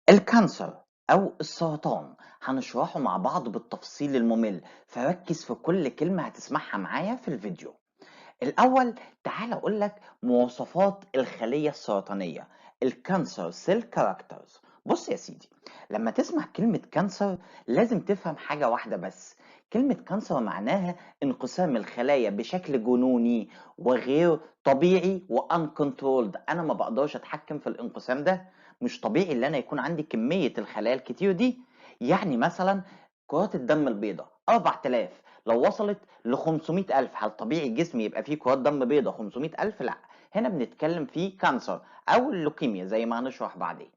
الكانسر أو السرطان هنشرحه مع بعض بالتفصيل الممل، فركز في كل كلمة هتسمعها معايا في الفيديو. الأول تعال أقولك مواصفات الخلية السرطانية، الكانسر سيل كاركترز. بص يا سيدي، لما تسمع كلمة كانسر لازم تفهم حاجة واحدة بس. كلمة كانسر معناها انقسام الخلايا بشكل جنوني وغير طبيعي uncontrolled. أنا ما بقدرش أتحكم في الانقسام ده. مش طبيعي إن أنا يكون عندي كمية الخلايا الكتير دي. يعني مثلا كرات الدم البيضاء 4000 لو وصلت ل 500,000، هل طبيعي الجسم يبقى فيه كرات دم بيضاء 500,000؟ لا، هنا بنتكلم في كانسر أو اللوكيميا زي ما هنشرح بعدين.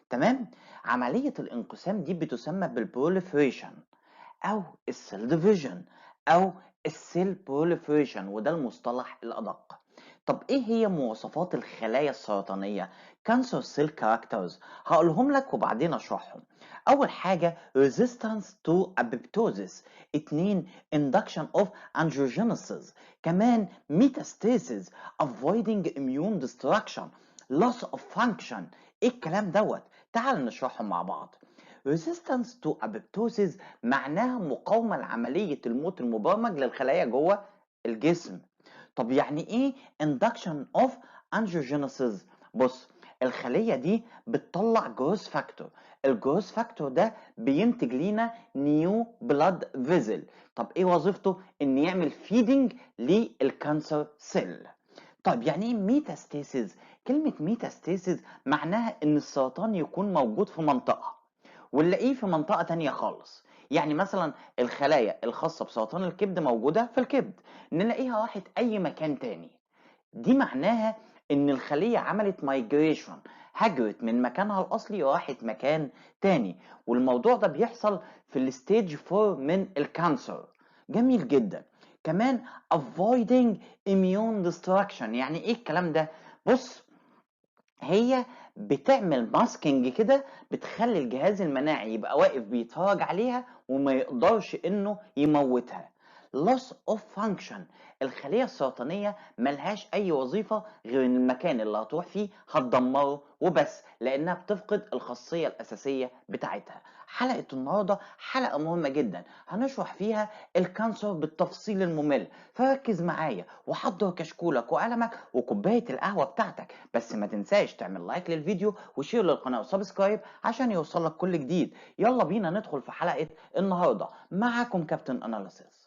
تمام؟ عملية الانقسام دي بتسمى بالبروليفريشن أو السيل ديفيجن أو السيل بروليفريشن، وده المصطلح الأدق. طب إيه هي مواصفات الخلايا السرطانية؟ كانسر سيل كاركترز هقولهم لك وبعدين أشرحهم. أول حاجة resistance to apoptosis، اتنين induction of angiogenesis، كمان metastasis، avoiding immune destruction، loss of function. إيه الكلام دوت؟ تعال نشرحهم مع بعض. resistance to apoptosis معناها مقاومة لعملية الموت المبرمج للخلايا جوه الجسم. طب يعني ايه induction of angiogenesis؟ بص، الخلية دي بتطلع جروث فاكتور، الجروث فاكتور ده بينتج لينا نيو بلاد فيزل. طب ايه وظيفته؟ ان يعمل فيدنج للكانسر سيل. طيب يعني ايه ميتاستاسيس؟ كلمة ميتاستاسيس معناها ان السرطان يكون موجود في منطقة ونلاقيه في منطقة تانية خالص. يعني مثلا الخلايا الخاصة بسرطان الكبد موجودة في الكبد، نلاقيها راحت أي مكان تاني. دي معناها إن الخلية عملت مايجريشن، هجرت من مكانها الأصلي وراحت مكان تاني، والموضوع ده بيحصل في الستيج 4 من الكانسر. جميل جدا. كمان avoiding immune destruction، يعني إيه الكلام ده؟ بص، هي بتعمل ماسكينج كده، بتخلي الجهاز المناعي يبقى واقف بيتفرج عليها وما يقدرش انه يموتها. loss of function، الخلية السرطانية ملهاش اي وظيفة غير ان المكان اللي هتروح فيه هتدمره وبس، لانها بتفقد الخاصية الاساسية بتاعتها. حلقة النهاردة حلقة مهمة جدا، هنشرح فيها الكانسر بالتفصيل الممل، فركز معايا وحضر كشكولك وقلمك وكوباية القهوة بتاعتك. بس ما تنساش تعمل لايك للفيديو وشير للقناة وسبسكرايب عشان يوصلك كل جديد. يلا بينا ندخل في حلقة النهاردة. معاكم كابتن اناليسيس.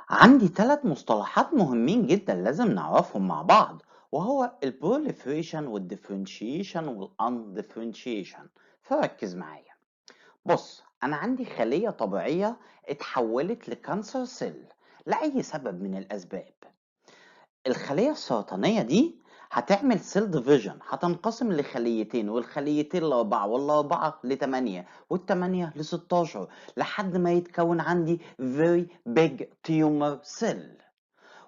عندي 3 مصطلحات مهمين جدا لازم نعرفهم مع بعض، وهو البروليفريشن والديفرنشيشن والاندفرنشيشن. فركز معايا. بص، أنا عندي خلية طبيعية اتحولت لكانسر سيل لأي سبب من الأسباب. الخلية السرطانية دي هتعمل سيل ديفيجن، هتنقسم لخليتين، والخليتين لأربعة، والأربعة لتمانية، والتمانية ل16، لحد ما يتكون عندي very big tumor cell.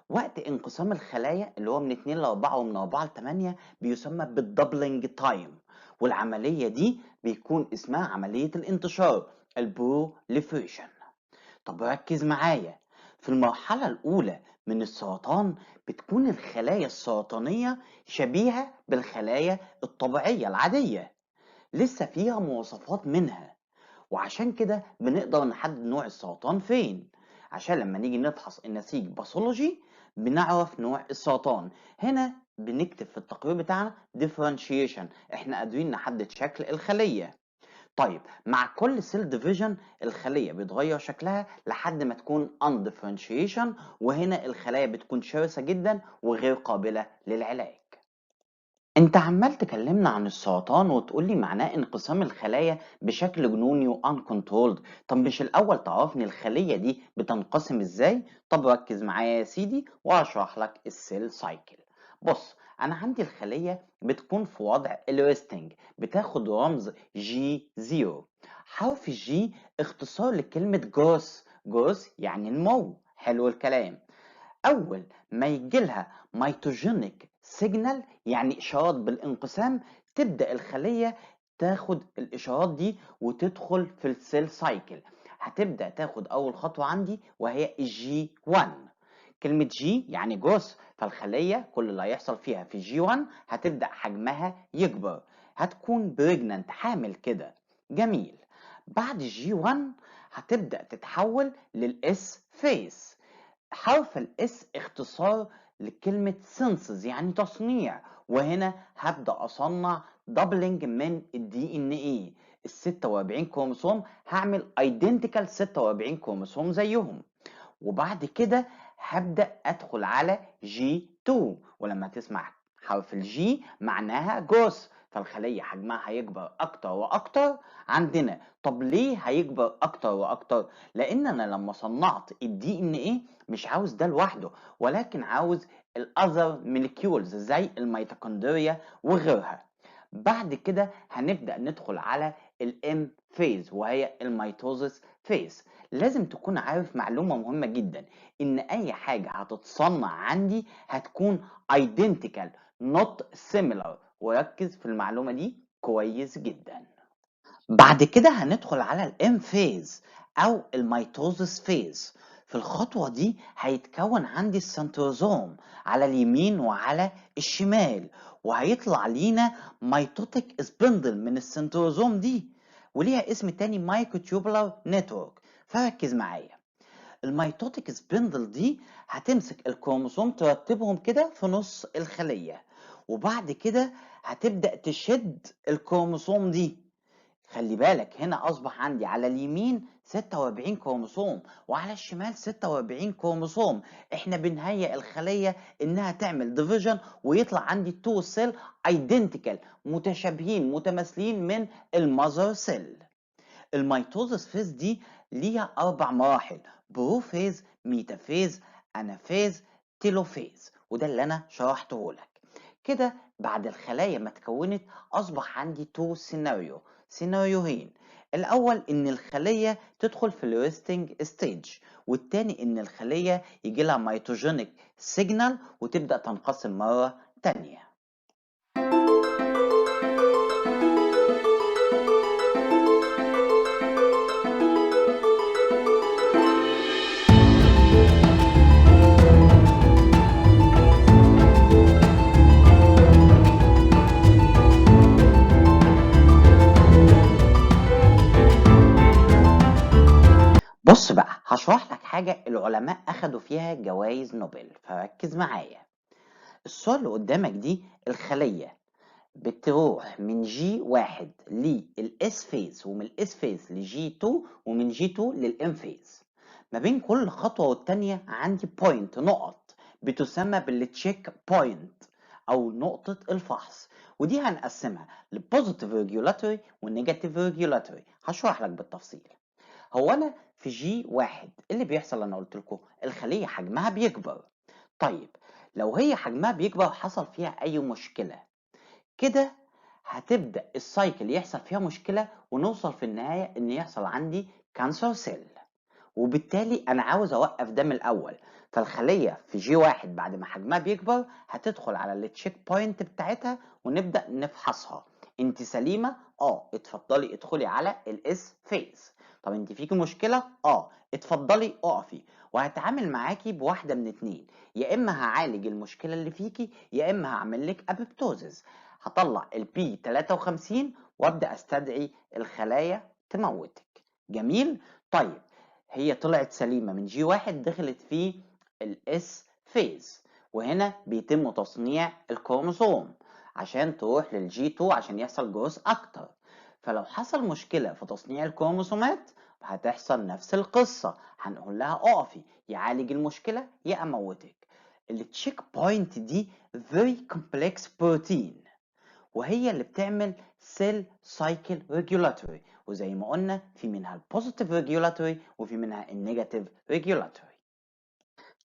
وقت انقسام الخلايا اللي هو من 2 ل 4 ومن 4 ل 8 بيسمى بالدبلنج تايم، والعملية دي بيكون اسمها عملية الانتشار، البروليفريشن. طب ركز معايا، في المرحلة الأولى من السرطان بتكون الخلايا السرطانية شبيهة بالخلايا الطبيعية العادية. لسه فيها مواصفات منها، وعشان كده بنقدر نحدد نوع السرطان فين، عشان لما نيجي نفحص النسيج باثولوجي بنعرف نوع السرطان. هنا بنكتب في التقرير بتاعنا differentiation، احنا قادرين نحدد شكل الخلية. طيب مع كل سيل ديفيجن الخلية بيتغير شكلها لحد ما تكون undifferentiation، وهنا الخلايا بتكون شرسة جدا وغير قابلة للعلاج. انت عمال تكلمنا عن السرطان وتقولي معناه انقسام الخلايا بشكل جنوني و uncontrolled. طب مش الاول تعرفني الخلية دي بتنقسم ازاي؟ طب ركز معايا يا سيدي واشرح لك السيل سايكل. بص، انا عندي الخلية بتكون في وضع الريستنج، بتاخد رمز G0. حرف الجي اختصار لكلمة جروس. جروس يعني النمو، حلو الكلام. أول ما يجيلها ميتوجينيك سيجنال يعني إشارات بالانقسام، تبدأ الخلية تاخد الإشارات دي وتدخل في السيل سايكل. هتبدأ تاخد أول خطوة عندي وهي الجي 1. كلمة جي يعني جروس، فالخلية كل اللي هيحصل فيها في جي 1 هتبدأ حجمها يكبر، هتكون بريجننت حامل كده. جميل. بعد جي 1 هتبدأ تتحول للإس فيس. حرف الاس اختصار لكلمة سينسز يعني تصنيع، وهنا هبدأ أصنع دبلنج من الدي ان ايه. ال 46 كروموسوم هعمل ايدنتيكال 46 كروموسوم زيهم، وبعد كده هبدأ أدخل على جي 2. ولما تسمع حرف الجي معناها جروث، فالخلية حجمها هيكبر أكتر وأكتر عندنا. طب ليه هيكبر أكتر وأكتر؟ لأن أنا لما صنعت الدي إن إيه مش عاوز ده لوحده، ولكن عاوز الأذر موليكيولز زي الميتوكوندريا وغيرها. بعد كده هنبدأ ندخل على الام فيز وهي الميتوزس فيز. لازم تكون عارف معلومة مهمة جدا، ان اي حاجة هتتصنع عندي هتكون identical not similar، وركز في المعلومة دي كويس جدا. بعد كده هندخل على الام فيز او الميتوزس فيز. في الخطوة دي هيتكون عندي السنتروزوم على اليمين وعلى الشمال، وهيطلع لينا ميتوتيك سبندل من السنتروزوم دي، وليها اسم تاني مايكروتيوبولار نتورك. فركز معايا. الميتوتيك سبندل دي هتمسك الكروموسوم ترتبهم كده في نص الخلية، وبعد كده هتبدأ تشد الكروموسوم دي. خلي بالك هنا أصبح عندي على اليمين 46 كروموسوم وعلى الشمال 46 كروموسوم. احنا بنهيئ الخلية انها تعمل ديفيجن ويطلع عندي تو سيل ايدنتيكال متشابهين متماثلين من المذر سيل. الميتوزس فيز دي ليها 4 مراحل: بروفيز، ميتافيز، انافيز، تيلوفيز، وده اللي انا شرحته لك. كده بعد الخلايا ما اتكونت اصبح عندي تو سيناريوهين. الاول ان الخليه تدخل في الريستنج ستيج، والتاني ان الخليه يجي لها ميتوجينيك سيجنال وتبدا تنقسم مره تانيه. بص بقى، هشرح لك حاجة العلماء أخدوا فيها جوائز نوبل، فركز معايا. الصورة اللي قدامك دي الخلية بتروح من جي 1 للإس فيز، ومن الإس فيز لجي 2، ومن جي 2 للإم فيز. ما بين كل خطوة والتانية عندي بوينت، نقط بتسمى بالتشيك بوينت أو نقطة الفحص، ودي هنقسمها لبوزيتيف ريجولاتوري والنيجاتيف ريجولاتوري. هشرح لك بالتفصيل. هو انا في جي 1 اللي بيحصل انا قلت لكم الخليه حجمها بيكبر. طيب لو هي حجمها بيكبر حصل فيها اي مشكله كده، هتبدا السايكل يحصل فيها مشكله ونوصل في النهايه ان يحصل عندي كانسر سيل، وبالتالي انا عاوز اوقف ده من الاول. فالخليه في جي 1 بعد ما حجمها بيكبر هتدخل على التشيك بوينت بتاعتها ونبدا نفحصها. انت سليمه؟ اتفضلي ادخلي على الاس فيز. طب انت فيكي مشكله؟ اتفضلي اقفي، وهتعامل معاكي بواحده من اتنين: يا اما هعالج المشكله اللي فيكي، يا اما هعمل لك ابيبتوزز. هطلع البي 53 وابدا استدعي الخلايا تموتك. جميل. طيب هي طلعت سليمه من جي واحد، دخلت في الاس فيز، وهنا بيتم تصنيع الكروموسوم عشان تروح للجي 2 عشان يحصل جروث اكتر. فلو حصل مشكله في تصنيع الكروموسومات هتحصل نفس القصه، هنقول لها اقفي، يعالج المشكله يا اموتك. التشيك بوينت دي very complex protein، وهي اللي بتعمل سيل سايكل ريجولاتوري، وزي ما قلنا في منها البوزيتيف ريجولاتوري وفي منها النيجاتيف ريجولاتوري.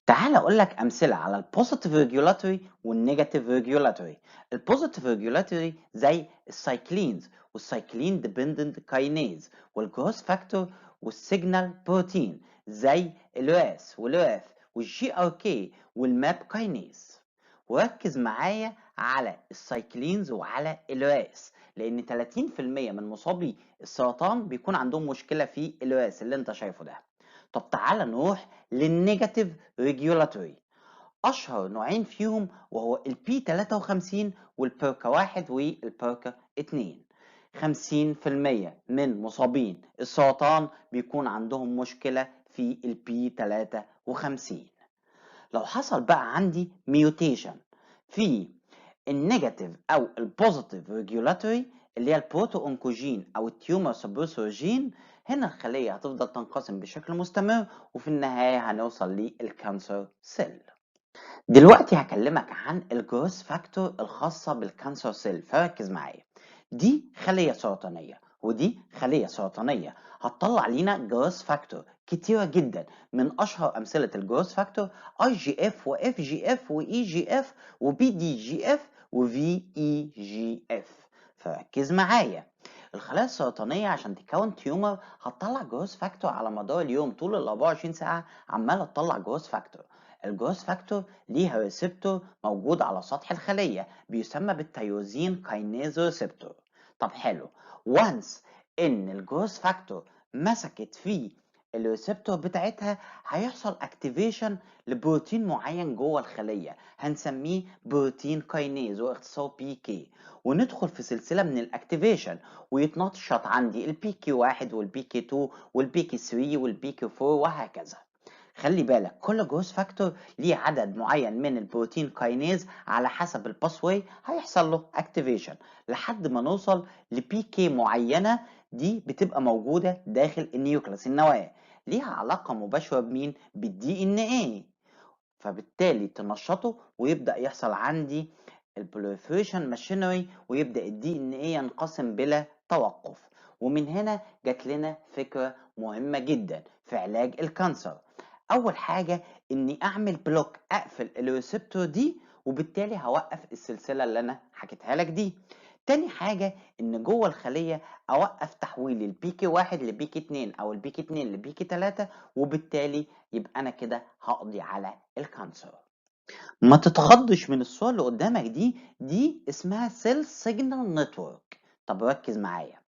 تعال اقول لك امثله على البوزيتيف ريجولاتوري والنيجاتيف ريجولاتوري. البوزيتيف ريجولاتوري زي السايكلينز والسايكلين ديبندنت كاينيز والجروث فاكتور والسيجنال بروتين زي الراس والراف والجي ار كي والماب كاينيز. وركز معايا على السايكلينز وعلى الراس، لان 30% من مصابي السرطان بيكون عندهم مشكله في الراس اللي انت شايفه ده. طب تعال نروح للنيجاتيف ريجولاتوري. اشهر نوعين فيهم وهو البي 53 والبيركا 1 والبيركا 2. 50% من مصابين السرطان بيكون عندهم مشكلة في البي 53. لو حصل بقى عندي ميوتيشن في النيجاتيف او البوزيتيف ريجولاتوري اللي هي البروتو اونكوجين او التيومر سبريسور جين، هنا الخليه هتفضل تنقسم بشكل مستمر وفي النهايه هنوصل للكانسر سيل. دلوقتي هكلمك عن الجروث فاكتور الخاصه بالكانسر سيل، فركز معايا. دي خليه سرطانيه ودي خليه سرطانيه، هتطلع لينا جروث فاكتور كتيره جدا. من اشهر امثله الجروث فاكتور اي جي اف واف جي اف واي جي اف وبي دي جي اف وفي اي جي اف. فركز معايا. الخلايا السرطانيه عشان تكون تيومر هتطلع جروث فاكتور على مدار اليوم، طول ال 24 ساعه عماله تطلع جروث فاكتور. الجروث فاكتور ليها ريسبتور موجود على سطح الخليه بيسمى بالتيروزين كاينيز ريسبتور. طب حلو، وانس ان الجروث فاكتور مسكت في الريسبتور بتاعتها هيحصل اكتيفيشن لبروتين معين جوه الخليه هنسميه بروتين كاينيز واختصار بي كي، وندخل في سلسله من الاكتيفيشن ويتنشط عندي البي كي 1 والبي كي 2 والبي كي 3 والبي كي 4 وهكذا. خلي بالك كل جروث فاكتور ليه عدد معين من البروتين كاينيز على حسب الباسواي هيحصل له اكتيفيشن لحد ما نوصل لبي كي معينه. دي بتبقى موجوده داخل النيوكليس النواه، ليها علاقه مباشره بمين؟ بالدي ان ايه. فبالتالي تنشطه ويبدا يحصل عندي البوليفريشن ماشينري ويبدا الدي ان ايه ينقسم بلا توقف. ومن هنا جات لنا فكره مهمه جدا في علاج الكانسر. اول حاجه اني اعمل بلوك، اقفل الريسبتور دي، وبالتالي هوقف السلسله اللي انا حكيتها لك دي. تاني حاجه ان جوه الخليه اوقف تحويل البيكي 1 لبيكي 2 او البيكي 2 لبيكي 3، وبالتالي يبقى انا كده هقضي على الكانسر. ما تتخضش من الصور اللي قدامك دي اسمها سيل سيجنال نتورك. طب ركز معايا.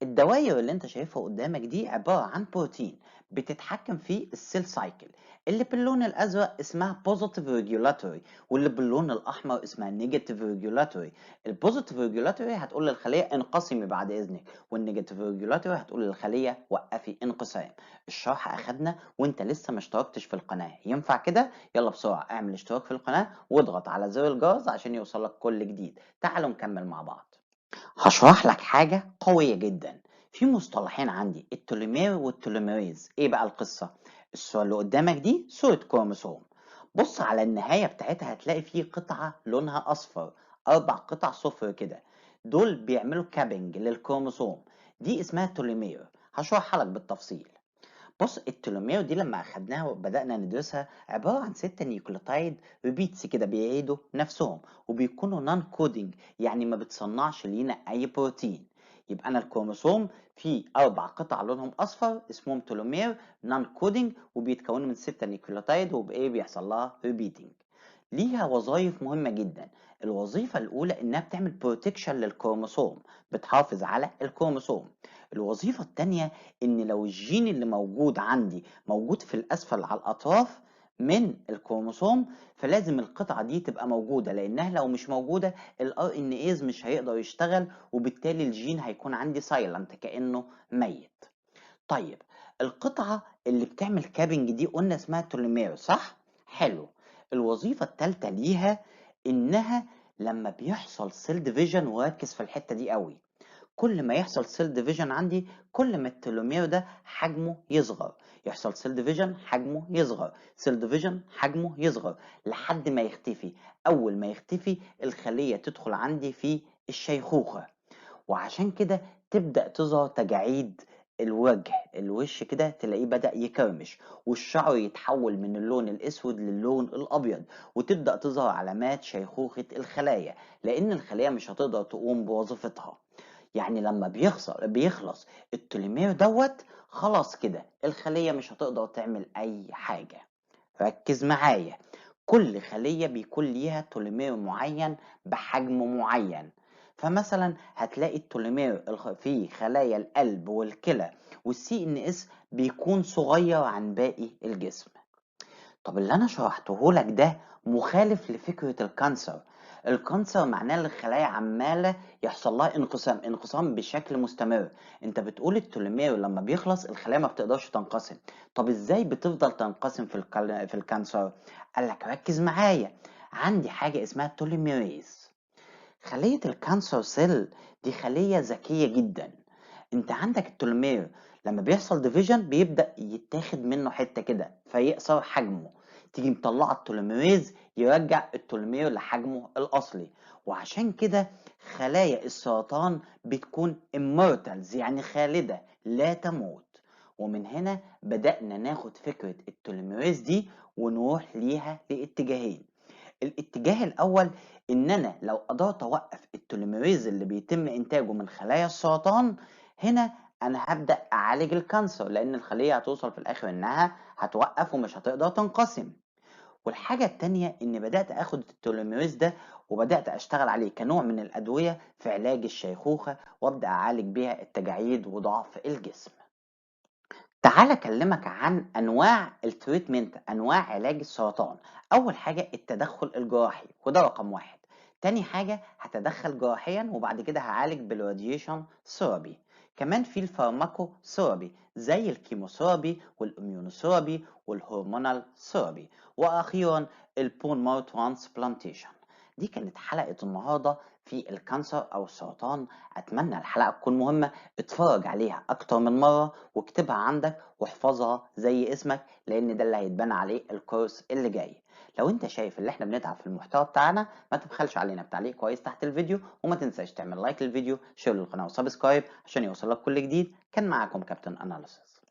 الدوائر اللي انت شايفها قدامك دي عبارة عن بروتين بتتحكم في السيل سايكل. اللي باللون الازرق اسمها بوزيتيف ريجولاتوري، واللي باللون الاحمر اسمها نيجاتيف ريجولاتوري. البوزيتيف ريجولاتوري هتقول للخليه انقسمي بعد اذنك، والنيجاتيف ريجولاتوري هتقول للخليه وقفي انقسام. الشرح اخدنا وانت لسه ما اشتركتش في القناه، ينفع كده؟ يلا بسرعه اعمل اشتراك في القناه واضغط على زر الجرس عشان يوصلك كل جديد. تعالوا نكمل مع بعض. هشرح لك حاجة قوية جدا. في مصطلحين عندي، التوليمير والتوليميريز. ايه بقى القصة؟ الصورة اللي قدامك دي صورة كروموسوم. بص على النهاية بتاعتها هتلاقي فيه قطعة لونها أصفر، 4 قطع صفر كده. دول بيعملوا كابنج للكروموسوم، دي اسمها توليمير. هشرحها لك بالتفصيل. بص التلومير دي لما اخدناها وبدأنا ندرسها عبارة عن 6 نيوكليوتايد ريبيتس كده بيعيدوا نفسهم وبيكونوا نون كودينج، يعني ما بتصنعش لينا اي بروتين. يبقى انا الكروموسوم فيه 4 قطع لونهم اصفر اسمهم تلومير نون كودينج وبيتكونوا من 6 نيوكليوتايد وبايه بيحصل لها ريبيتنج. ليها وظائف مهمة جدا. الوظيفة الأولى إنها بتعمل بروتكشن للكروموسوم، بتحافظ على الكروموسوم. الوظيفة التانية إن لو الجين اللي موجود عندي موجود في الأسفل على الأطراف من الكروموسوم، فلازم القطعة دي تبقى موجودة، لأنها لو مش موجودة ال RNase مش هيقدر يشتغل، وبالتالي الجين هيكون عندي silent كأنه ميت. طيب القطعة اللي بتعمل كابنج دي قلنا اسمها توليمير صح؟ حلو. الوظيفة التالتة ليها إنها لما بيحصل سيل ديفيجن، وركز في الحتة دي قوي، كل ما يحصل سيل ديفيجن عندي كل ما التلومير ده حجمه يصغر، يحصل سيل ديفيجن حجمه يصغر، سيل ديفيجن حجمه يصغر لحد ما يختفي. اول ما يختفي الخلية تدخل عندي في الشيخوخة، وعشان كده تبدأ تظهر تجاعيد الوجه، الوش كده تلاقيه بدأ يكرمش، والشعر يتحول من اللون الأسود للون الأبيض، وتبدأ تظهر علامات شيخوخة الخلايا، لأن الخلايا مش هتقدر تقوم بوظيفتها. يعني لما بيخلص التليمير دوت، خلاص كده الخلية مش هتقدر تعمل أي حاجة. ركز معايا، كل خلية بيكون ليها توليمير معين بحجم معين. فمثلا هتلاقي التوليمير في خلايا القلب والكلى والسي ان اس بيكون صغير عن باقي الجسم. طب اللي انا شرحته لك ده مخالف لفكرة الكانسر. الكانسر معناه ان الخلايا عمالة يحصل لها انقسام بشكل مستمر. انت بتقول التلومير لما بيخلص الخلايا ما بتقدرش تنقسم. طب ازاي بتفضل تنقسم في الكانسر؟ قال لك ركز معايا، عندي حاجة اسمها توليميريز. خلية الكانسر سيل دي خلية ذكية جدا. انت عندك التوليمير لما بيحصل ديفيجن بيبدأ يتاخد منه حتة كده فيقصر حجمه، تيجي مطلعة التوليميريز يرجع التوليمير لحجمه الأصلي. وعشان كده خلايا السرطان بتكون immortals يعني خالدة لا تموت. ومن هنا بدأنا ناخد فكرة التوليميريز دي ونروح ليها لاتجاهين. الاتجاه الأول إن أنا لو قدرت أوقف التوليميريز اللي بيتم إنتاجه من خلايا السرطان، هنا أنا هبدأ أعالج الكانسر، لأن الخلية هتوصل في الآخر إنها هتوقف ومش هتقدر تنقسم. والحاجة التانية إني بدأت آخد التوليميريز ده وبدأت أشتغل عليه كنوع من الأدوية في علاج الشيخوخة، وأبدأ أعالج بيها التجاعيد وضعف الجسم. تعال اكلمك عن انواع التريتمنت، انواع علاج السرطان. اول حاجه التدخل الجراحي وده رقم واحد. تاني حاجه هتدخل جراحيا وبعد كده هعالج بالراديشن ثيرابي. كمان في الفارماكو ثيرابي زي الكيموثيرابي والاميونوثيرابي والهرمونال ثيرابي. واخيرا البون مارو ترانسبلانتيشن. دي كانت حلقه النهارده في الكانسر او السرطان. اتمنى الحلقه تكون مهمه، اتفرج عليها اكتر من مره واكتبها عندك واحفظها زي اسمك، لان ده اللي هيتبنى عليه الكورس اللي جاي. لو انت شايف اللي احنا بنتعب في المحتوى بتاعنا ما تبخلش علينا بتعليق كويس تحت الفيديو، وما تنساش تعمل لايك للفيديو، شير للقناه وسبسكرايب عشان يوصلك كل جديد. كان معاكم كابتن اناليسيس.